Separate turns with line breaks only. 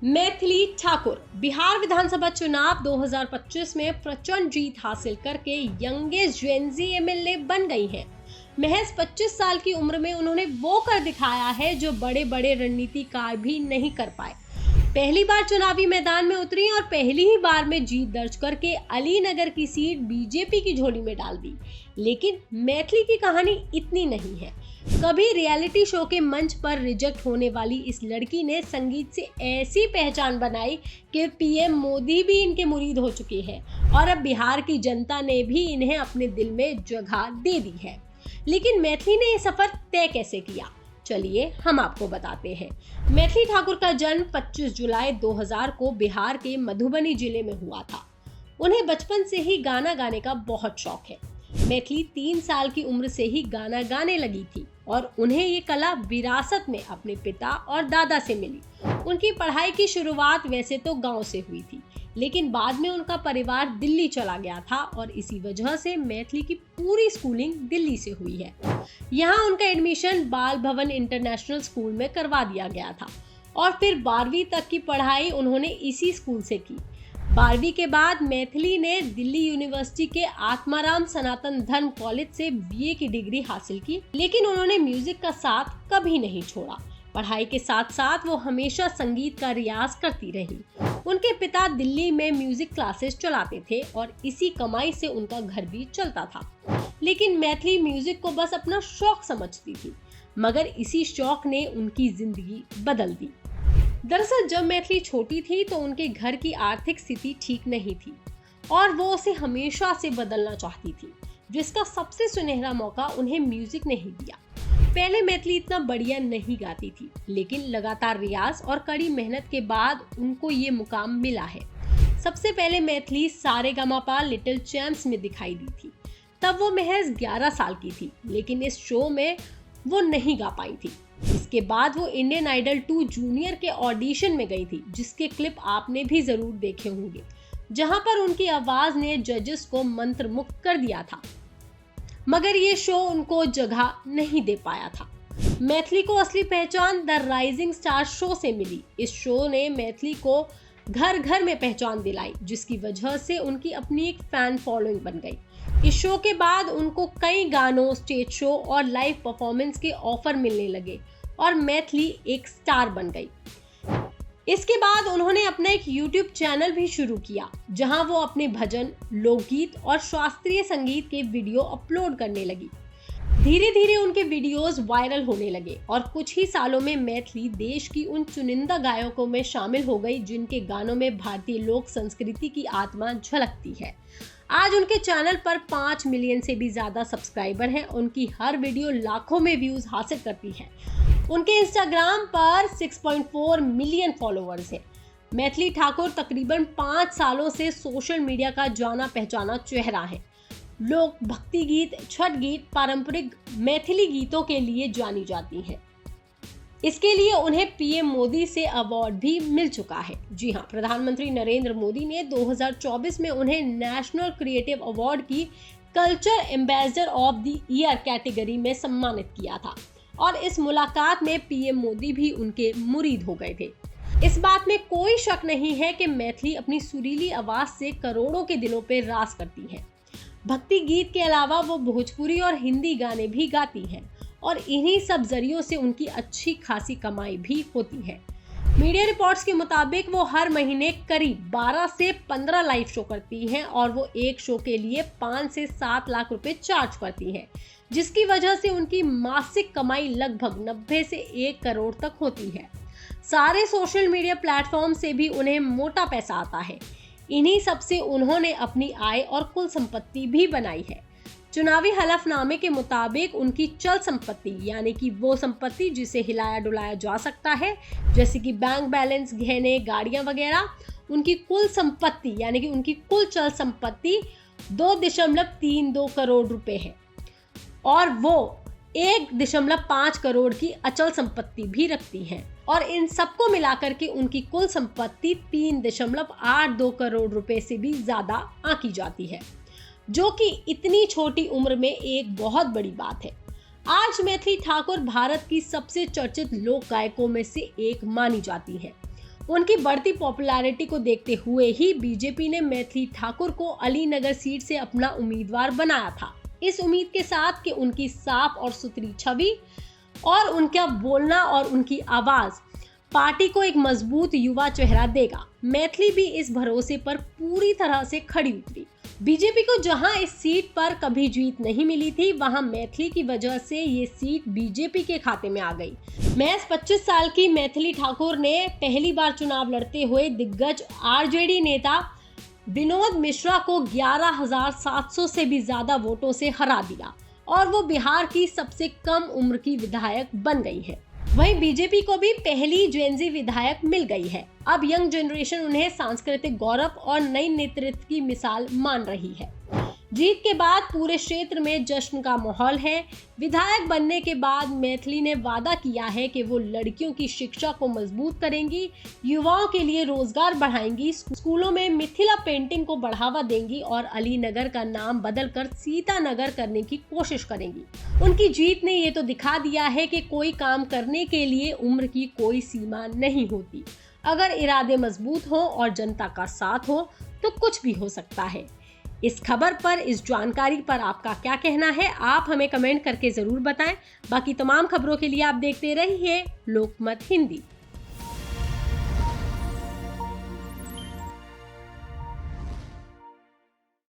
मैथिली ठाकुर बिहार विधानसभा चुनाव 2025 में प्रचंड जीत हासिल करके यंगेस्ट जेनजी एमएलए बन गई हैं। महज 25 साल की उम्र में उन्होंने वो कर दिखाया है जो बड़े बड़े रणनीतिकार भी नहीं कर पाए। पहली बार चुनावी मैदान में उतरी और पहली ही बार में जीत दर्ज करके अलीनगर की सीट बीजेपी की झोली में डाल दी। लेकिन मैथिली की कहानी इतनी नहीं है। कभी रियलिटी शो के मंच पर रिजेक्ट होने वाली इस लड़की ने संगीत से ऐसी पहचान बनाई कि पीएम मोदी भी इनके मुरीद हो चुके हैं और अब बिहार की जनता ने भी इन्हें अपने दिल में जगह दे दी है। लेकिन मैथिली ने ये सफर तय कैसे किया, चलिए हम आपको बताते हैं। मैथिली ठाकुर का जन्म 25 जुलाई 2000 को बिहार के मधुबनी जिले में हुआ था। उन्हें बचपन से ही गाना गाने का बहुत शौक है। मैथिली 3 साल की उम्र से ही गाना गाने लगी थी और उन्हें ये कला विरासत में अपने पिता और दादा से मिली। उनकी पढ़ाई की शुरुआत वैसे तो गांव से हुई थी, लेकिन बाद में उनका परिवार दिल्ली चला गया था और इसी वजह से मैथिली की पूरी स्कूलिंग दिल्ली से हुई है। यहाँ उनका एडमिशन बाल भवन इंटरनेशनल स्कूल में करवा दिया गया था और फिर 12वीं तक की पढ़ाई उन्होंने इसी स्कूल से की। 12वीं के बाद मैथिली ने दिल्ली यूनिवर्सिटी के आत्माराम सनातन धर्म कॉलेज से बीए की डिग्री हासिल की, लेकिन उन्होंने म्यूजिक का साथ कभी नहीं छोड़ा। पढ़ाई के साथ साथ वो हमेशा संगीत का रियाज करती रही। उनके पिता दिल्ली में म्यूजिक क्लासेस चलाते थे और इसी कमाई से उनका घर भी चलता था। लेकिन मैथिली म्यूजिक को बस अपना शौक समझती थी, मगर इसी शौक ने उनकी जिंदगी बदल दी। दरअसल जब मैथिली छोटी थी तो उनके घर की आर्थिक स्थिति ठीक नहीं थी और वो उसे हमेशा से बदलना चाहती थी, जिसका सबसे सुनहरा मौका उन्हें म्यूजिक ने ही दिया। पहले मैथिली इतना बढ़िया नहीं गाती थी, लेकिन लगातार रियाज और कड़ी मेहनत के बाद उनको ये मुकाम मिला है। सबसे पहले मैथिली सारेगामापा लिटिल चैम्प्स में दिखाई दी थी। तब वो महज 11 साल की थी, लेकिन इस शो में वो नहीं गा पाई थी। इसके बाद वो इंडियन आइडल 2 जूनियर के ऑडिशन में गई थी, जिसके क्लिप आपने भी जरूर देखे होंगे, जहां पर उनकी आवाज ने जजेस को मंत्रमुग्ध कर दिया था। मगर ये शो उनको जगह नहीं दे पाया था। मैथिली को असली पहचान द राइजिंग स्टार शो से मिली। इस शो ने मैथिली को घर घर में पहचान दिलाई, जिसकी वजह से उनकी अपनी एक फैन फॉलोइंग बन गई। इस शो के बाद उनको कई गानों, स्टेज शो और लाइव परफॉर्मेंस के ऑफर मिलने लगे और मैथिली एक स्टार बन गई। इसके बाद उन्होंने अपना एक YouTube चैनल भी शुरू किया, जहां वो अपने भजन, लोकगीत और शास्त्रीय संगीत के वीडियो अपलोड करने लगी। धीरे धीरे उनके वीडियोस वायरल होने लगे और कुछ ही सालों में मैथिली देश की उन चुनिंदा गायकों में शामिल हो गई जिनके गानों में भारतीय लोक संस्कृति की आत्मा झलकती है। आज उनके चैनल पर 5 मिलियन से भी ज्यादा सब्सक्राइबर हैं। उनकी हर वीडियो लाखों में व्यूज हासिल करती है। उनके इंस्टाग्राम पर 6.4 मिलियन फॉलोअर्स हैं। मैथिली ठाकुर तकरीबन 5 सालों से सोशल मीडिया का जाना पहचाना चेहरा है। लोग भक्ति गीत, छठ गीत, पारंपरिक मैथिली गीतों के लिए जानी जाती हैं। इसके लिए उन्हें पीएम मोदी से अवार्ड भी मिल चुका है। जी हाँ, प्रधानमंत्री नरेंद्र मोदी ने 2024 में उन्हें नेशनल क्रिएटिव अवार्ड की culture ambassador of the year category में सम्मानित किया था और इस मुलाकात में पीएम मोदी भी उनके मुरीद हो गए थे। इस बात में कोई शक नहीं है कि मैथिली अपनी सुरीली आवाज से करोड़ों के दिलों पर राज करती है। भक्ति गीत के अलावा वो भोजपुरी और हिंदी गाने भी गाती हैं और इन्हीं सब जरियों से उनकी अच्छी खासी कमाई भी होती है। मीडिया रिपोर्ट्स के मुताबिक वो हर महीने करीब 12 से 15 लाइव शो करती हैं और वो एक शो के लिए 5 से 7 लाख रुपए चार्ज करती हैं, जिसकी वजह से उनकी मासिक कमाई लगभग 90 से 1 करोड़ तक होती है। सारे सोशल मीडिया प्लेटफॉर्म से भी उन्हें मोटा पैसा आता है। इन्हीं सब से उन्होंने अपनी आय और कुल संपत्ति भी बनाई है। चुनावी हलफनामे के मुताबिक उनकी चल संपत्ति, यानी कि वो संपत्ति जिसे हिलाया डुलाया जा सकता है, जैसे कि बैंक बैलेंस, गहने, गाड़ियां वगैरह, उनकी कुल संपत्ति यानी कि उनकी कुल चल संपत्ति 2.32 करोड़ रुपए है और वो 1.5 करोड़ की अचल संपत्ति भी रखती हैं और इन सबको मिलाकर के उनकी कुल संपत्ति 3.82 करोड़ रुपए से भी ज्यादा आंकी जाती है, जो कि इतनी छोटी उम्र में एक बहुत बड़ी बात है। आज मैथिली ठाकुर भारत की सबसे चर्चित लोक गायकों में से एक मानी जाती है। उनकी बढ़ती पॉपुलैरिटी को देखते हुए ही बीजेपी ने मैथिली ठाकुर को अलीनगर सीट से अपना उम्मीदवार बनाया था, इस उम्मीद के साथ कि उनकी साफ और सुथरी छवि और उनका बोलना और उनकी आवाज पार्टी को एक मजबूत युवा चेहरा देगा। मैथिली भी इस भरोसे पर पूरी तरह से खड़ी उतरी। बीजेपी को जहां इस सीट पर कभी जीत नहीं मिली थी, वहां मैथिली की वजह से ये सीट बीजेपी के खाते में आ गई। महज 25 साल की मैथिली ठाकुर ने पहली बार चुनाव लड़ते हुए दिग्गज आरजेडी नेता विनोद मिश्रा को 11,700 से भी ज्यादा वोटों से हरा दिया और वो बिहार की सबसे कम उम्र की विधायक बन गई है। वहीं बीजेपी को भी पहली जेनजी विधायक मिल गई है। अब यंग जनरेशन उन्हें सांस्कृतिक गौरव और नई नेतृत्व की मिसाल मान रही है। जीत के बाद पूरे क्षेत्र में जश्न का माहौल है। विधायक बनने के बाद मैथिली ने वादा किया है कि वो लड़कियों की शिक्षा को मजबूत करेंगी, युवाओं के लिए रोजगार बढ़ाएंगी, स्कूलों में मिथिला पेंटिंग को बढ़ावा देंगी और अलीनगर का नाम बदलकर सीतानगर करने की कोशिश करेंगी। उनकी जीत ने ये तो दिखा दिया है कि कोई काम करने के लिए उम्र की कोई सीमा नहीं होती। अगर इरादे मजबूत हो और जनता का साथ हो तो कुछ भी हो सकता है। इस खबर पर, इस जानकारी पर आपका क्या कहना है, आप हमें कमेंट करके जरूर बताएं। बाकी तमाम खबरों के लिए आप देखते रहिए लोकमत हिंदी।